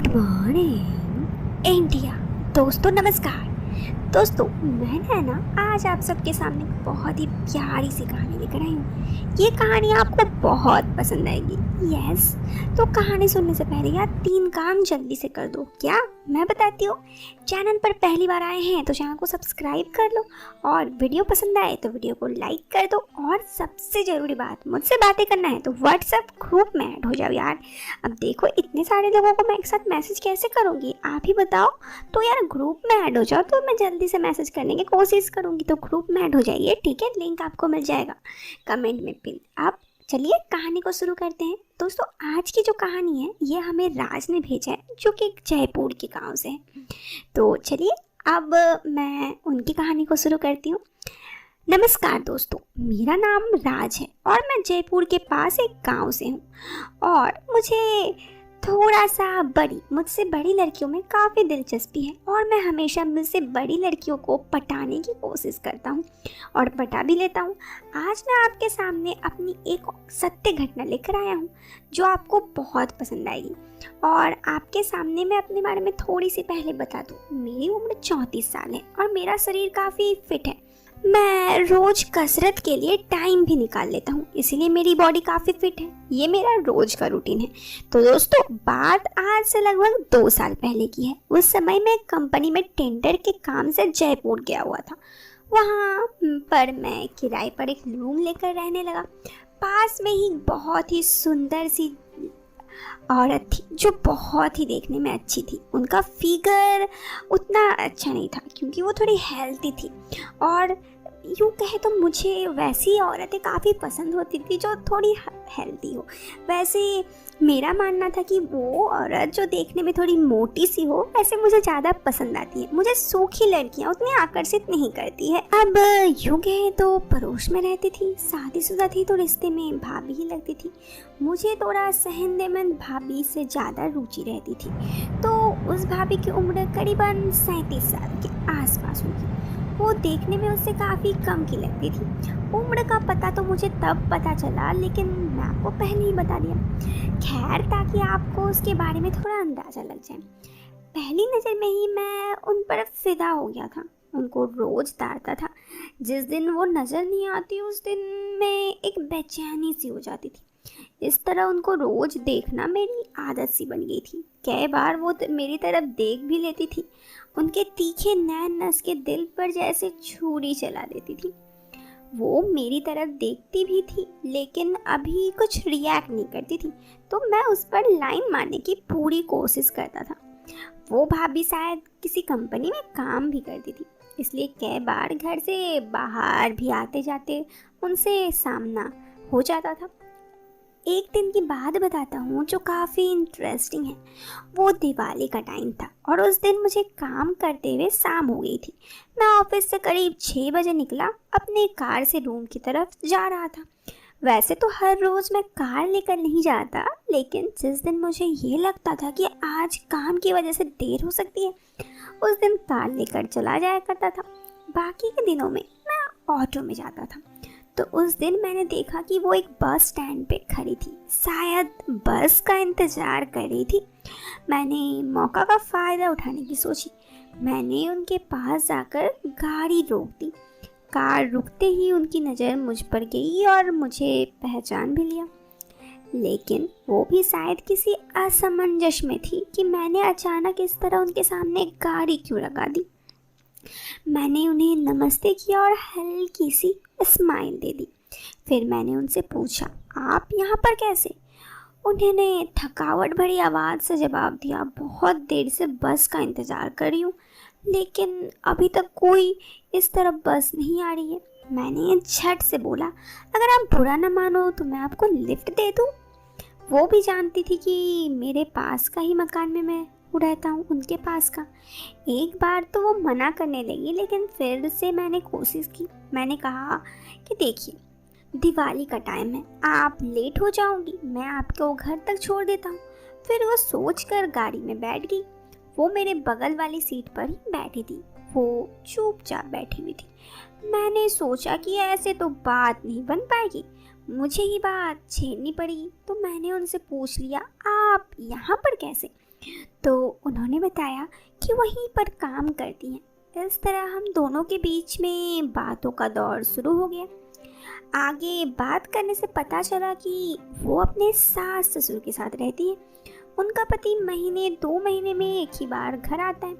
Good morning India. दोस्तों नमस्कार। दोस्तों मैंने ना आज आप सबके सामने बहुत ही प्यारी सी कहानी लेकर आई हूँ। ये कहानी आपको बहुत पसंद आएगी। यस, तो कहानी सुनने से पहले यार 3 काम जल्दी से कर दो। क्या मैं बताती हूँ। चैनल पर पहली बार आए हैं तो चैनल को सब्सक्राइब कर लो, और वीडियो पसंद आए तो वीडियो को लाइक कर दो, और सबसे ज़रूरी बात, मुझसे बातें करना है तो व्हाट्सएप ग्रुप में ऐड हो जाओ यार। अब देखो इतने सारे लोगों को मैं एक साथ मैसेज कैसे करूँगी, आप ही बताओ। तो यार ग्रुप में ऐड हो जाओ तो मैं जल्दी से मैसेज करने की कोशिश करूँगी। तो ग्रुप में ऐड हो जाइए, ठीक है। लिंक आपको मिल जाएगा कमेंट में पिन। अब चलिए कहानी को शुरू करते हैं। दोस्तों आज की जो कहानी है ये हमें राज ने भेजा है, जो कि जयपुर के गांव से है। तो चलिए अब मैं उनकी कहानी को शुरू करती हूँ। नमस्कार दोस्तों, मेरा नाम राज है और मैं जयपुर के पास एक गांव से हूँ, और मुझे थोड़ा सा मुझसे बड़ी लड़कियों में काफ़ी दिलचस्पी है, और मैं हमेशा मुझसे बड़ी लड़कियों को पटाने की कोशिश करता हूँ और पटा भी लेता हूँ। आज मैं आपके सामने अपनी एक सत्य घटना लेकर आया हूँ जो आपको बहुत पसंद आएगी। और आपके सामने मैं अपने बारे में थोड़ी सी पहले बता दूँ। मेरी उम्र 34 साल है और मेरा शरीर काफ़ी फिट है। मैं रोज कसरत के लिए टाइम भी निकाल लेता हूँ, इसीलिए मेरी बॉडी काफ़ी फिट है। ये मेरा रोज का रूटीन है। तो दोस्तों बात आज से लगभग 2 साल पहले की है। उस समय मैं कंपनी में टेंडर के काम से जयपुर गया हुआ था। वहाँ पर मैं किराए पर एक रूम लेकर रहने लगा। पास में ही बहुत ही सुंदर सी औरत थी जो बहुत ही देखने में अच्छी थी। उनका फिगर उतना अच्छा नहीं था क्योंकि वो थोड़ी हेल्दी थी, और यूँ कहे तो मुझे वैसी औरतें काफ़ी पसंद होती थी जो थोड़ी हेल्दी हो। वैसे मेरा मानना था कि वो औरत जो देखने में थोड़ी मोटी सी हो वैसे मुझे ज़्यादा पसंद आती है। मुझे सूखी लड़कियाँ उतनी आकर्षित नहीं करती है। अब यूँ कहे तो पड़ोस में रहती थी, शादीशुदा थी तो रिश्ते में भाभी ही लगती थी। मुझे थोड़ा सहनदेमंद भाभी से ज़्यादा रुचि रहती थी। तो उस भाभी की उम्र करीबन 37 साल के आसपास होगी। वो देखने में उससे काफ़ी कम की लगती थी। उम्र का पता तो मुझे तब पता चला, लेकिन मैं आपको पहले ही बता दिया। खैर, ताकि आपको उसके बारे में थोड़ा अंदाज़ा लग जाए। पहली नज़र में ही मैं उन पर फिदा हो गया था। उनको रोज़ ताड़ता था। जिस दिन वो नज़र नहीं आती उस दिन मैं एक बेचैनी सी हो जाती थी। इस तरह उनको रोज़ देखना मेरी आदत सी बन गई थी। कई बार वो मेरी तरफ देख भी लेती थी। उनके तीखे नैन नस के दिल पर जैसे छुरी चला देती थी। वो मेरी तरफ देखती भी थी लेकिन अभी कुछ रिएक्ट नहीं करती थी, तो मैं उस पर लाइन मारने की पूरी कोशिश करता था। वो भाभी शायद किसी कंपनी में काम भी करती थी, इसलिए कई बार घर से बाहर भी आते जाते उनसे सामना हो जाता था। एक दिन की बात बताता हूँ जो काफ़ी इंटरेस्टिंग है। वो दिवाली का टाइम था और उस दिन मुझे काम करते हुए शाम हो गई थी। मैं ऑफिस से करीब 6 बजे निकला, अपने कार से रूम की तरफ जा रहा था। वैसे तो हर रोज़ मैं कार लेकर नहीं जाता, लेकिन जिस दिन मुझे ये लगता था कि आज काम की वजह से देर हो सकती है, उस दिन कार लेकर चला जाया करता था। बाकी के दिनों में मैं ऑटो में जाता था। तो उस दिन मैंने देखा कि वो एक बस स्टैंड पे खड़ी थी, शायद बस का इंतज़ार कर रही थी। मैंने मौका का फ़ायदा उठाने की सोची। मैंने उनके पास जाकर गाड़ी रोक दी। कार रुकते ही उनकी नज़र मुझ पर गई और मुझे पहचान भी लिया, लेकिन वो भी शायद किसी असमंजस में थी कि मैंने अचानक इस तरह उनके सामने गाड़ी क्यों लगा दी। मैंने उन्हें नमस्ते किया और हल्की सी स्माइल दे दी। फिर मैंने उनसे पूछा, आप यहाँ पर कैसे? उन्होंने थकावट भरी आवाज़ से जवाब दिया, बहुत देर से बस का इंतज़ार कर रही हूँ, लेकिन अभी तक कोई इस तरफ बस नहीं आ रही है। मैंने झट से बोला, अगर आप बुरा न मानो तो मैं आपको लिफ्ट दे दूँ। वो भी जानती थी कि मेरे पास का ही मकान में मैं रहता हूँ, उनके पास का। एक बार तो वो मना करने लगी, लेकिन फिर से मैंने कोशिश की। मैंने कहा कि देखिए दिवाली का टाइम है, आप लेट हो जाओगी, मैं आपको घर तक छोड़ देता हूँ। फिर वो सोचकर गाड़ी में बैठ गई। वो मेरे बगल वाली सीट पर ही बैठी थी। वो चुपचाप बैठी हुई थी। मैंने सोचा कि ऐसे तो बात नहीं बन पाएगी, मुझे ही बात छेड़नी पड़ेगी। तो मैंने उनसे पूछ लिया, आप यहाँ पर कैसे? तो उन्होंने बताया कि वहीं पर काम करती हैं। इस तरह हम दोनों के बीच में बातों का दौर शुरू हो गया। आगे बात करने से पता चला कि वो अपने सास ससुर के साथ रहती है। उनका पति महीने 2 महीने में एक ही बार घर आता है।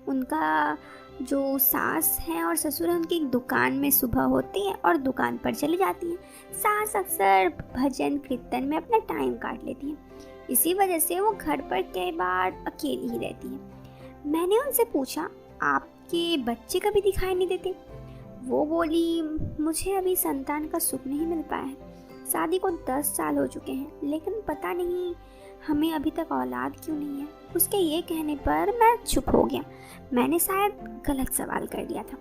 उनका जो सास हैं और ससुर हैं उनकी एक दुकान में सुबह होती हैं और दुकान पर चली जाती हैं। सास अक्सर भजन कीर्तन में अपना टाइम काट लेती हैं। इसी वजह से वो घर पर कई बार अकेली ही रहती हैं। मैंने उनसे पूछा, आपके बच्चे कभी दिखाई नहीं देते? वो बोली, मुझे अभी संतान का सुख नहीं मिल पाया है। शादी को 10 साल हो चुके हैं, लेकिन पता नहीं हमें अभी तक औलाद क्यों नहीं है। उसके ये कहने पर मैं चुप हो गया। मैंने शायद गलत सवाल कर दिया था।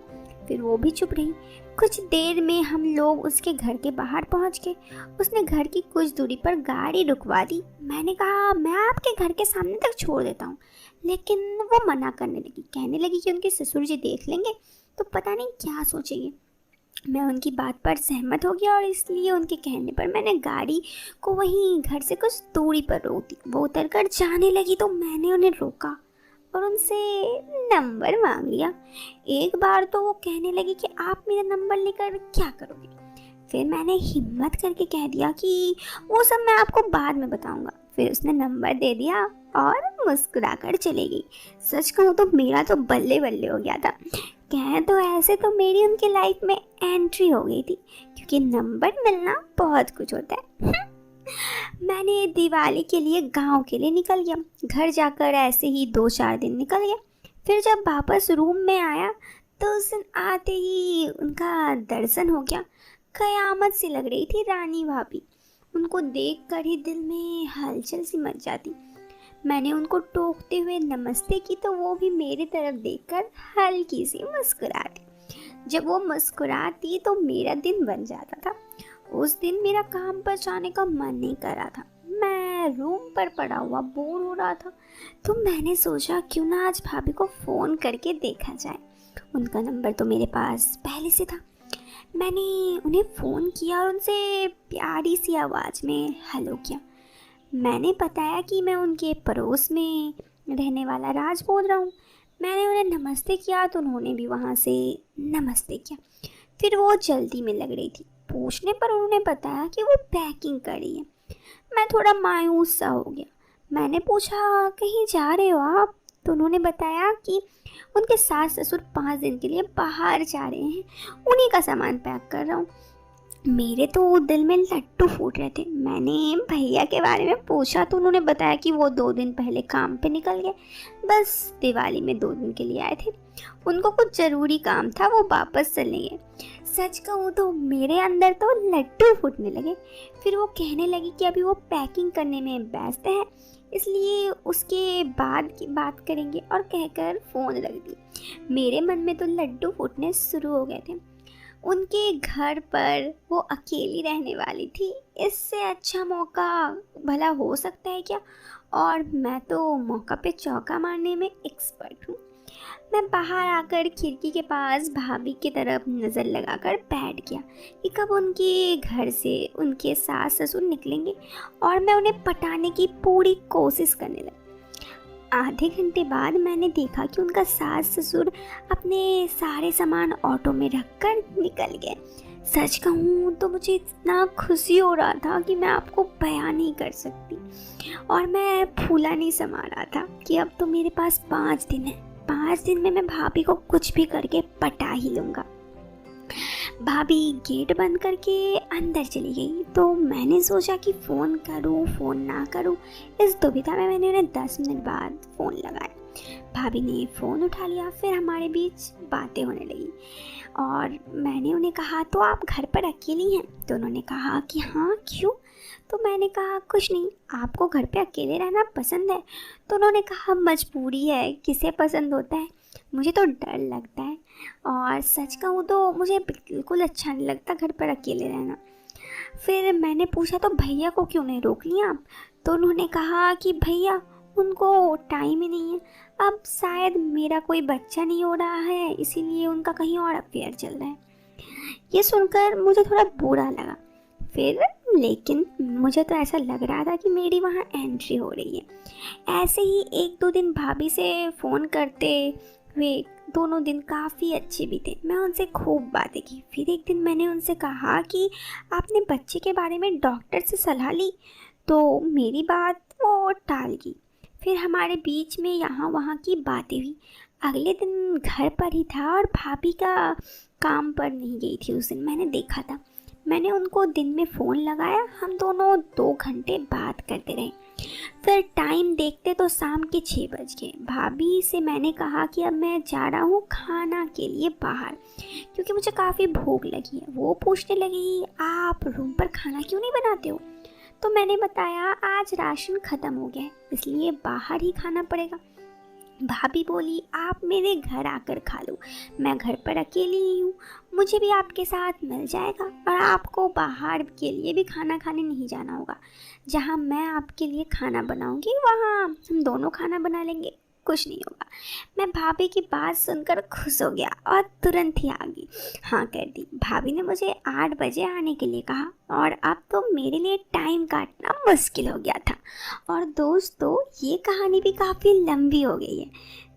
फिर वो भी चुप रही। कुछ देर में हम लोग उसके घर के बाहर पहुंच गए। उसने घर की कुछ दूरी पर गाड़ी रुकवा दी। मैंने कहा, मैं आपके घर के सामने तक छोड़ देता हूँ, लेकिन वो मना करने लगी। कहने लगी कि उनके ससुर जी देख लेंगे तो पता नहीं क्या सोचेंगे। मैं उनकी बात पर सहमत हो गया और इसलिए उनके कहने पर मैंने गाड़ी को वहीं घर से कुछ दूरी पर रोक दी। वो उतर कर जाने लगी तो मैंने उन्हें रोका और उनसे नंबर मांग लिया। एक बार तो वो कहने लगी कि आप मेरा नंबर लेकर क्या करोगे। फिर मैंने हिम्मत करके कह दिया कि वो सब मैं आपको बाद में बताऊंगा। फिर उसने नंबर दे दिया और मुस्कुराकर चली गई। सच कहूँ तो मेरा तो बल्ले बल्ले हो गया था। कहें तो ऐसे तो मेरी उनके लाइफ में एंट्री हो गई थी, क्योंकि नंबर मिलना बहुत कुछ होता है। मैंने दिवाली के लिए गांव के लिए निकल गया। घर जाकर ऐसे ही 2-4 दिन निकल गया। फिर जब वापस रूम में आया तो उस दिन आते ही उनका दर्शन हो गया। कयामत सी लग रही थी रानी भाभी। उनको देखकर ही दिल में हलचल सी मच जाती। मैंने उनको टोकते हुए नमस्ते की तो वो भी मेरी तरफ देखकर हल्की सी मुस्कुराती। जब वो मुस्कुराती तो मेरा दिन बन जाता था। उस दिन मेरा काम पर जाने का मन नहीं कर रहा था। मैं रूम पर पड़ा हुआ बोर हो रहा था, तो मैंने सोचा क्यों ना आज भाभी को फ़ोन करके देखा जाए। उनका नंबर तो मेरे पास पहले से था। मैंने उन्हें फ़ोन किया और उनसे प्यारी सी आवाज़ में हेलो किया। मैंने बताया कि मैं उनके पड़ोस में रहने वाला राज बोल रहा हूँ। मैंने उन्हें नमस्ते किया तो उन्होंने भी वहाँ से नमस्ते किया। फिर वो जल्दी में लग रही थी। पूछने पर उन्होंने बताया कि वो पैकिंग कर रही है। मैं थोड़ा मायूस सा हो गया। मैंने पूछा, कहीं जा रहे हो आप? तो उन्होंने बताया कि उनके सास ससुर 5 दिन के लिए बाहर जा रहे हैं, उन्हीं का सामान पैक कर रहा हूँ। मेरे तो दिल में लट्टू फूट रहे थे। मैंने भैया के बारे में पूछा तो उन्होंने बताया कि वो 2 दिन पहले काम पे निकल गए, बस दिवाली में 2 दिन के लिए आए थे। उनको कुछ ज़रूरी काम था, वो वापस चले गए। सच कहूँ तो मेरे अंदर तो लड्डू फूटने लगे। फिर वो कहने लगी कि अभी वो पैकिंग करने में व्यस्त है, इसलिए उसके बाद की बात करेंगे और कहकर फ़ोन रख दी। मेरे मन में तो लड्डू फूटने शुरू हो गए थे। उनके घर पर वो अकेली रहने वाली थी। इससे अच्छा मौका भला हो सकता है क्या? और मैं तो मौका पे चौका मारने में एक्सपर्ट हूँ। मैं बाहर आकर खिड़की के पास भाभी की तरफ नज़र लगाकर बैठ गया कि कब उनके घर से उनके सास ससुर निकलेंगे और मैं उन्हें पटाने की पूरी कोशिश करने लगा। आधे घंटे बाद मैंने देखा कि उनका सास ससुर अपने सारे सामान ऑटो में रखकर निकल गए। सच कहूँ तो मुझे इतना खुशी हो रहा था कि मैं आपको बयान नहीं कर सकती, और मैं फूला नहीं समा रहा था कि अब तो मेरे पास 5 दिन है। 5 दिन में मैं भाभी को कुछ भी करके पटा ही लूँगा। भाभी गेट बंद करके अंदर चली गई तो मैंने सोचा कि फ़ोन करूं फ़ोन ना करूं। इस दुविधा में मैंने उन्हें 10 मिनट बाद फ़ोन लगाया। भाभी ने फ़ोन उठा लिया। फिर हमारे बीच बातें होने लगी और मैंने उन्हें कहा, तो आप घर पर अकेली हैं? तो उन्होंने कहा कि हाँ, क्यों? तो मैंने कहा, कुछ नहीं, आपको घर पे अकेले रहना पसंद है? तो उन्होंने कहा, मजबूरी है, किसे पसंद होता है, मुझे तो डर लगता है, और सच कहूँ तो मुझे बिल्कुल अच्छा नहीं लगता घर पर अकेले रहना। फिर मैंने पूछा, तो भैया को क्यों नहीं रोक लिया आप? तो उन्होंने कहा कि भैया, उनको टाइम ही नहीं है, अब शायद मेरा कोई बच्चा नहीं हो रहा है, इसीलिए उनका कहीं और अफेयर चल रहा है। ये सुनकर मुझे थोड़ा बुरा लगा। फिर लेकिन मुझे तो ऐसा लग रहा था कि मेरी वहाँ एंट्री हो रही है। ऐसे ही 1-2 दिन भाभी से फ़ोन करते हुए दोनों दिन काफ़ी अच्छे भी थे। मैं उनसे खूब बातें की। फिर एक दिन मैंने उनसे कहा कि आपने बच्चे के बारे में डॉक्टर से सलाह ली, तो मेरी बात वो टाल गई। फिर हमारे बीच में यहाँ वहाँ की बातें हुई। अगले दिन घर पर ही था और भाभी का काम पर नहीं गई थी उस दिन, मैंने देखा था। मैंने उनको दिन में फ़ोन लगाया, हम दोनों 2 घंटे बात करते रहे। फिर टाइम देखते तो शाम के 6 बज गए। भाभी से मैंने कहा कि अब मैं जा रहा हूँ खाना के लिए बाहर, क्योंकि मुझे काफ़ी भूख लगी है। वो पूछने लगी आप रूम पर खाना क्यों नहीं बनाते हो? तो मैंने बताया आज राशन ख़त्म हो गया है, इसलिए बाहर ही खाना पड़ेगा। भाभी बोली आप मेरे घर आकर खा लो, मैं घर पर अकेली ही हूँ, मुझे भी आपके साथ मिल जाएगा और आपको बाहर के लिए भी खाना खाने नहीं जाना होगा। जहाँ मैं आपके लिए खाना बनाऊँगी वहाँ हम दोनों खाना बना लेंगे, कुछ नहीं होगा। मैं भाभी की बात सुनकर खुश हो गया और तुरंत ही आ गई, हाँ कर दी। भाभी ने मुझे 8 बजे आने के लिए कहा और अब तो मेरे लिए टाइम काटना मुश्किल हो गया था। और दोस्तों ये कहानी भी काफ़ी लंबी हो गई है,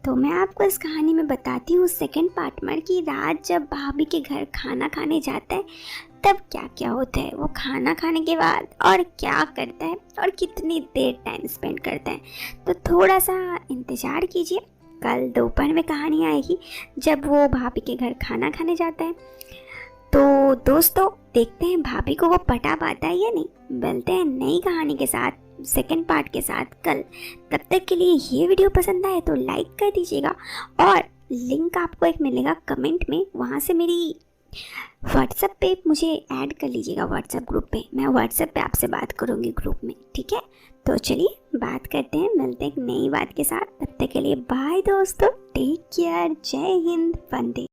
तो मैं आपको इस कहानी में बताती हूँ सेकंड पार्ट में कि रात जब भाभी के घर खाना खाने जाता है तब क्या क्या होता है, वो खाना खाने के बाद और क्या करता है और कितनी देर टाइम स्पेंड करता है। तो थोड़ा सा इंतज़ार कीजिए, कल दोपहर में कहानी आएगी जब वो भाभी के घर खाना खाने जाता है। तो दोस्तों देखते हैं भाभी को वो पटा पाता है या नहीं। मिलते हैं नई कहानी के साथ सेकंड पार्ट के साथ कल। तब तक के लिए ये वीडियो पसंद आए तो लाइक कर दीजिएगा और लिंक आपको एक मिलेगा कमेंट में, वहाँ से मेरी व्हाट्सएप पे मुझे ऐड कर लीजिएगा व्हाट्सएप ग्रुप पे। मैं व्हाट्सएप पे आपसे बात करूँगी ग्रुप में, ठीक है? तो चलिए बात करते हैं, मिलते हैं एक नई बात के साथ। तब तक के लिए बाय दोस्तों, टेक केयर, जय हिंद, वंदे।